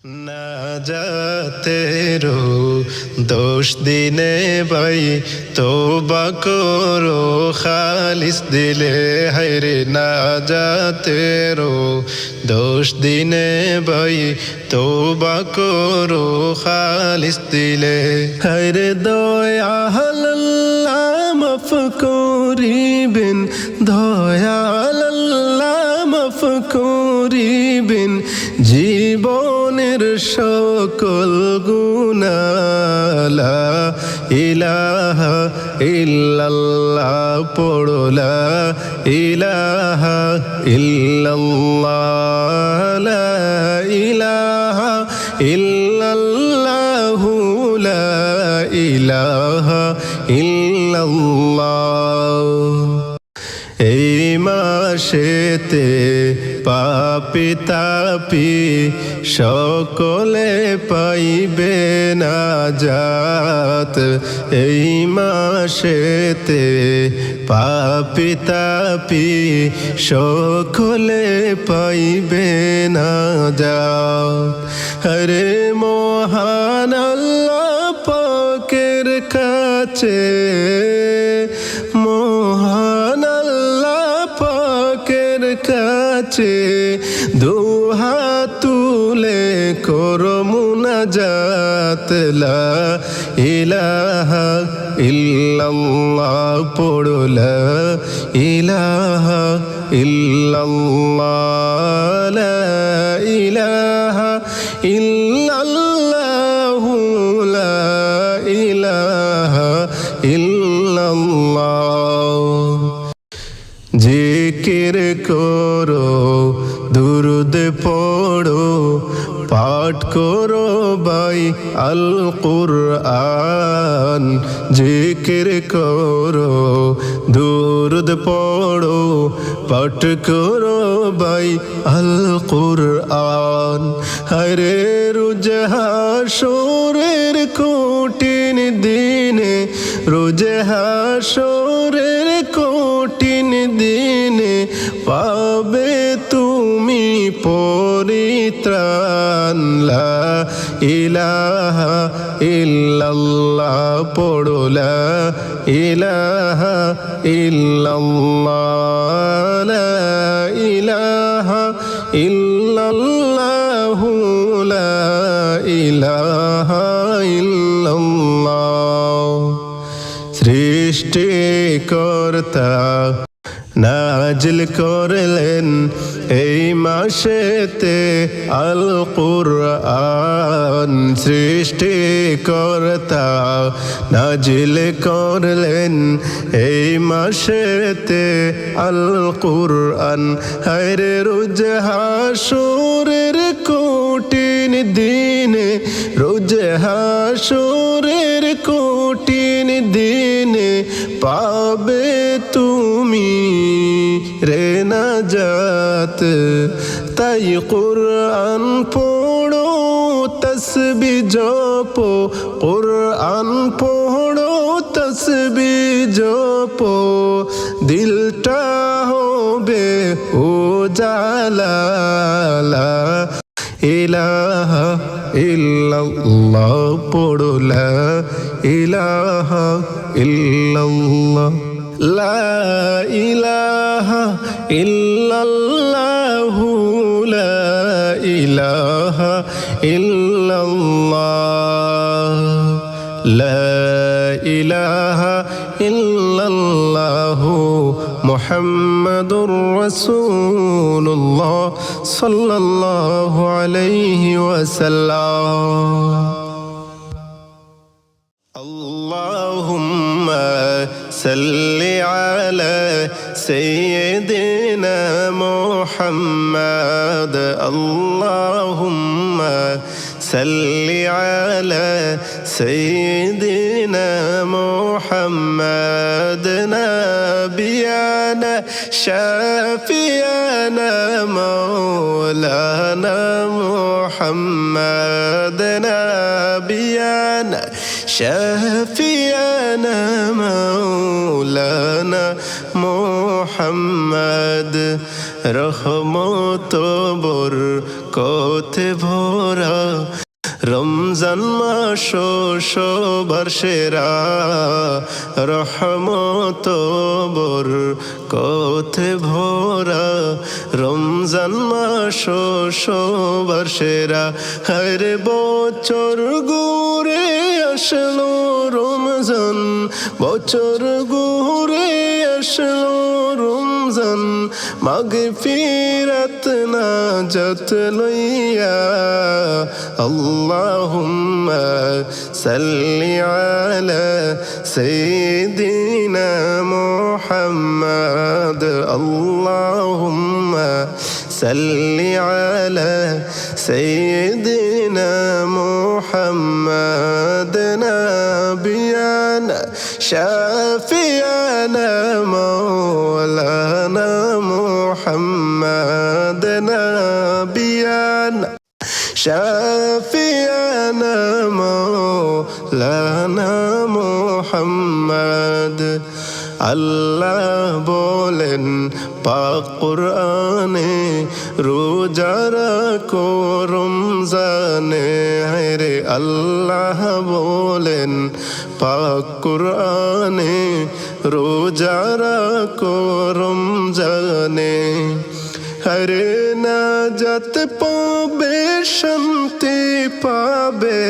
না যাতেরো দোষ দিনে ভাই তোবা করো খালিস দিলে হায়রে না যাতেরো দোষ দিনে ভাই তোবা করো খালিস দিলে হায়রে দয়াল আল্লাহ মাফ করিবেন দয়াল আল্লাহ মাফ করিবেন জীবনের সকল গুনাহ লা ইলাহা ইল্লাল্লাহ পড়ো লা ইলাহা ইল্লাল্লাহ লা ইলাহা ইল্লাল্লাহ লা ইলাহা ইল্লাল্লাহ। এই মাসেতে পাপী তাপী সকলে পাইবে নাজাত এই মাসেতে পাপী তাপী সকলে পাইবে নাজাত। হরে মহান আল্লাহ পাকের কাছে মহান আল্লাহ পাকের কাছে দুহাত তুলে করো মুনাজাত লা ইলাহা ইল্লাল্লাহ পড়ো লা ইলাহা ইল্লাল্লাহ লা ইলাহা ইল্লাল্লাহ লা ইলাহা ইল্লাল্লাহ। জিকির করো দুরুদ পড়ো পাঠ করো ভাই আল কুরআন জিকির করো দুরুদ পড়ো পাঠ করো ভাই আল কুরআন। হরে রোজ হাসরের কঠিন দিনে রোজ হাসরের কঠিন দিনে পাবে তুমি পরিত্রাণ লা ইলাহা ইল্লাল্লাহ পড়ো লা ইলাহা ইল্লাল্লাহ লা ইলাহা ইল্লাল্লাহ লা ইলাহা ইল্লাল্লাহ। সৃষ্টিকর্তা নাজিল করলেন এই মাসেতে আল কুরআন সৃষ্টিকর্তা নাজিল করলেন এই মাসেতে আল কুরআন। হায়রে রোজ হাসরের কঠিন দিনে রোজ হাসরের কঠিন দিনে পাবে তুমি রে নাজাত তাই কুরআন পড়ো তসবিহ জপো কুরআন পড়ো তসবিহ জপো দিলটা হবে উজালা লা ইলাহা ইল্লাল্লাহ পড়ো লা ইলাহা ইল্লাল্লাহ লা ইলাহা ইল্লাল্লাহ লা ইলাহা ইল্লাল্লাহ লা ইলাহা ইল্লাল্লাহ মুহাম্মাদুর রাসূলুল্লাহ সাল্লাল্লাহু আলাইহি ওয়াসাল্লাম। আল্লাহুম্মা সাল্লি আলা সাইয়্যিদিনা মুহাম্মাদ আল্লাহুম্মা সাল্লি আলা সাইয়্যিদিনা মুহাম্মাদ নাবিয়ানা শাফিয়ানা মাওলানা মুহাম্মাদ নাবিয়ানা শাফিয়ানা মাওলানা মুহাম্মদ রহমত বরকতে ভরা রমজান মাস সবার সেরা, রহমত বরকতে ভরা। রমজান মাস সবার সেরা, হর বছর ঘুরে আসলো রমজান, বছর ঘুরে আসলো রমজান। মাগফিরাত নাজাত লইয়া, আল্লাহুম্মা সাল্লি আলা সাইয়্যিদিনা মুহাম্মাদ, আল্লাহুম্মা সাল্লি আলা সাইয়্যিদিনা মুহাম্মাদ। নাবিয়ানা শাফিয়ানা মাওলানা মুহাম্মাদ, নাবিয়ানা শাফিয়ানা মাওলানা মুহাম্মাদ। আল্লাহ বলেন পাক কুরআনে, রোজা রাখো রমজানে। রে আল্লাহ বলেন পাক কুরআনে, রোজা রাখো রমজানে। হরে নাজাত পাবে, শান্তি পাবে,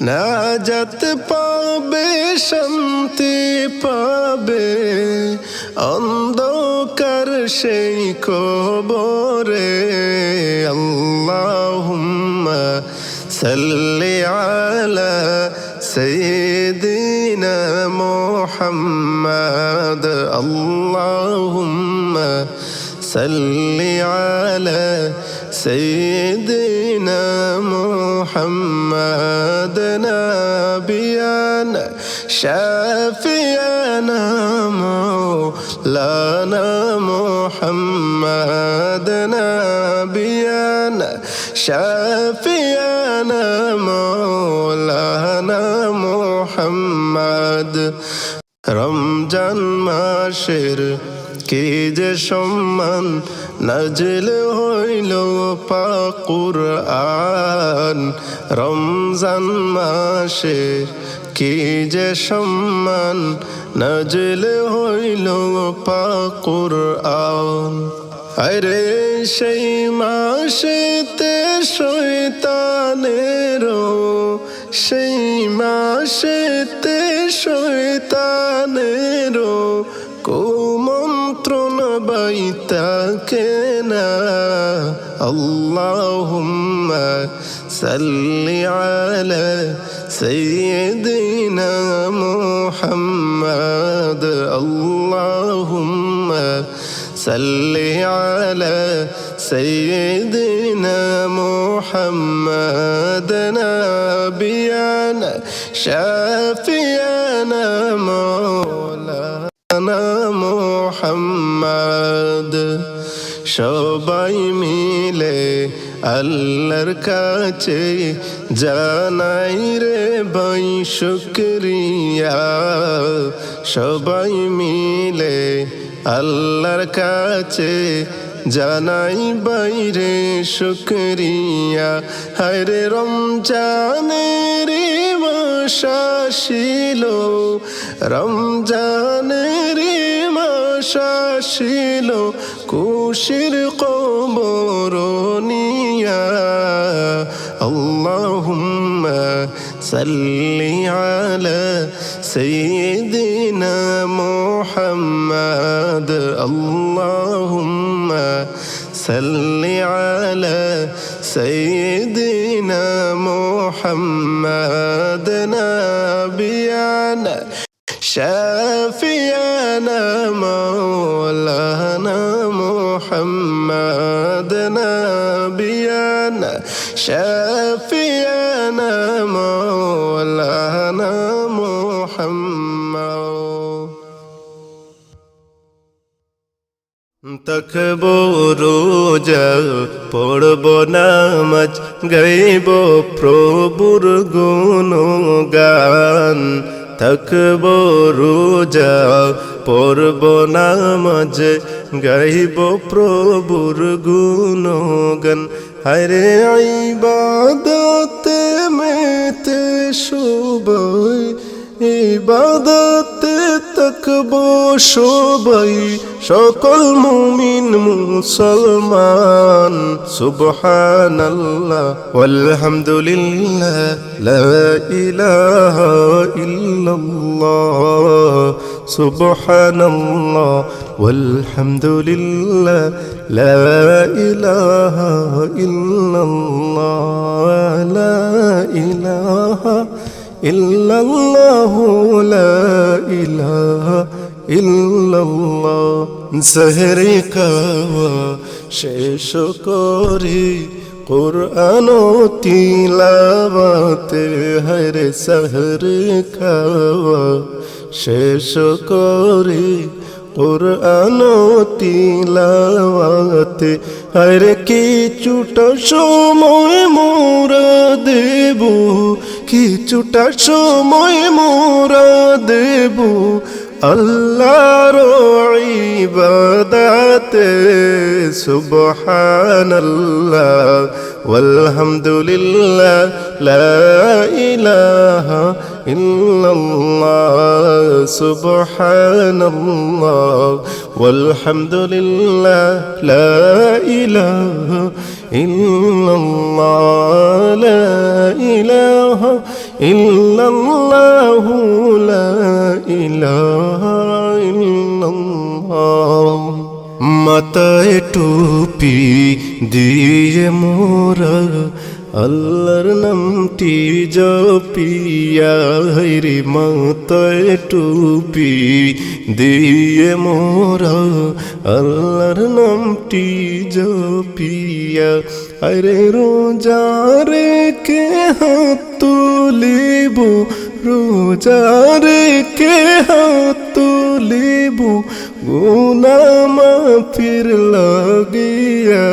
নাজাত পাবে, শান্তি পাবে। অন্ধকার সেই কবরে, আল্লাহুম্মা সাল্লি আলা সাইয়্যিদিনা মুহাম্মাদ, আল্লাহুম্মা সাল্লি আলা সাইয়্যিদিনা মুহাম্মাদ। নাবিয়ানা শাফিয়ানা মাওলানা মুহাম্মাদ, নাবিয়ানা শাফিয়ানা মাওলানা মুহাম্মাদ। রমজান মাসের কি যে সম্মান, নাজিল হইল পাক কুরআন। রমজান মাসে কি যে সম্মান, নাজিল হইল পাক কুরআন। আরে সেই মাসেতে শয়তানেরও, সেই মাসেতে শয়তানেরও কুমন্ত্রণ বাইতাকে না। আল্লাহুম্মা সাল্লি আলা সাইয়্যিদিনা মুহাম্মাদ, আল্লাহুম্মা সাল্লি আলা সাইয়্যিদিনা মুহাম্মাদ। নাবিয়ানা শাফিয়ানা মাওলানা মুহাম্মাদ। সবাই মিলে আল্লাহর কাছে জানাই রে ভাই শুকরিয়া, সবাই মিলে আল্লাহর কাছে জানাই বাইরে শুকরিয়া। হায়রে রমজানের মাস আসিল, রমজানের মাস আসিল, খুশির খবর নিয়া। আল্লাহুম্মা সাল্লি আলা সাইয়্যিদিনা মুহাম্মাদ, আল্লাহুম্মা সাল্লি আলা সাইয়্যিদিনা মুহাম্মাদ। নাবিয়ানা শাফিয়ানা মাওলানা মুহাম্মাদ, নাবিয়ানা শাফিয়ানা মাওলানা মুহাম্মাদ। তকবো রোজা পড়ব নামাজ, গাইব প্রভুর গুণগান। থাকবো রোজা পড়ব নামাজ, গাইব প্রভুর গুণগান। হরে ইবাদতে মেতে সবাই, ইবাদতে থাকবো সবাই, সকল মুমিন মুসলমান। সুবহানাল্লাহ ওয়ালহামদুলিল্লাহ লা ইলাহা ইল্লাল্লাহ, সুবহানাল্লাহ ওয়ালহামদুলিল্লাহ লা ইলাহা ইল্লাল্লাহ, লা ইলাহা ইল্লাল্লাহু লা ইলাহা ইল্লাল্লাহ। সেহরি খাওয়া শেষ করি কুরআন তিলাওয়াতে, হরে সেহরি খাওয়া শেষ করি কুরআন তিলাওয়াতে, হরে কিছুটা সময় মোরা দেব, কিছুটা সময় মোরা দেব আল্লাহর ইবাদতে। সুবহানাল্লাহ ওয়ালহামদুলিল্লাহ লা ইলাহা ইল্লাল্লাহ, সুবহানাল্লাহ ওয়ালহামদুলিল্লাহ লা ইলাহা ইল্লাল্লাহ, লা ইলাহা ইল্লাল্লাহু লা ইলাহা ইল্লাল্লাহ। মাথায় টুপি দিয়ে মোরা আল্লাহর নামটি জপিয়া, হরে মাথায় টুপি দিয়ে মোরা আল্লাহর নামটি জপিয়া, হরে রোজা রেখে হাত তুলিব, রোজা রেখে হাত তুলিব গুনাহ মাফির লাগিয়া।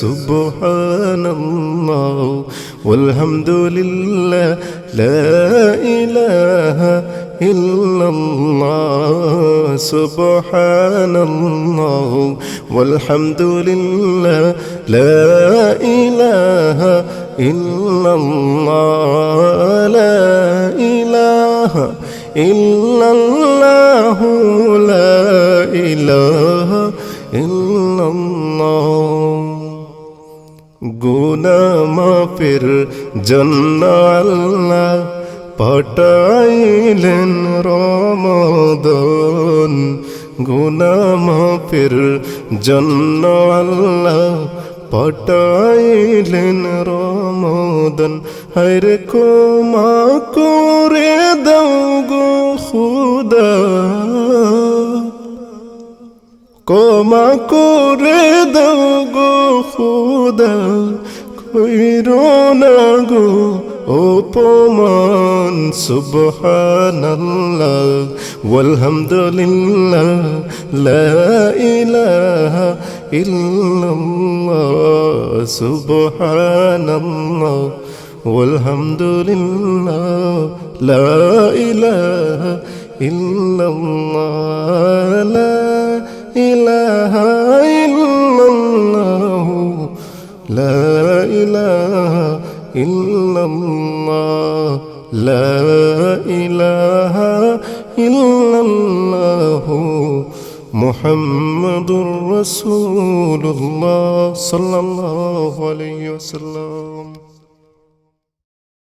সুবহানাল্লাহ ওয়ালহামদুলিল্লাহ লা ইলাহা ইল্লাল্লাহ, সুবহানাল্লাহ ওয়ালহামদুলিল্লাহ লা ইলাহা ইল্লাল্লাহ, লা ইলাহা ইল্লাল্লাহু লা ইলাহা ইল্লাল্লাহ। গুনাহ মাফের জন্য আল্লাহ পাঠাইলেন রমাদান, গুনাহ মাফের জন্য আল্লাহ পাঠাইলেন রমাদান, হরে ক্ষমা করে দাও গো খুদা, ক্ষমা করে দাও গো খুদা, কইরো না গো অপমান। সুবহানাল্লাহ ওয়ালহামদুলিল্লাহ লা ইলাহা ইল্লাল্লাহ, সুবহানাল্লাহ ওয়ালহামদুলিল্লাহ লা ইলাহা ইল্লাল্লাহ, লা ইলাহা ইল্লাল্লাহ, লা ইলাহা ইল্লাল্লাহ, লা ইলাহা ইল্লাল্লাহ, মুহাম্মাদুর রাসূলুল্লাহ সাল্লাল্লাহু আলাইহি ওয়াসাল্লাম।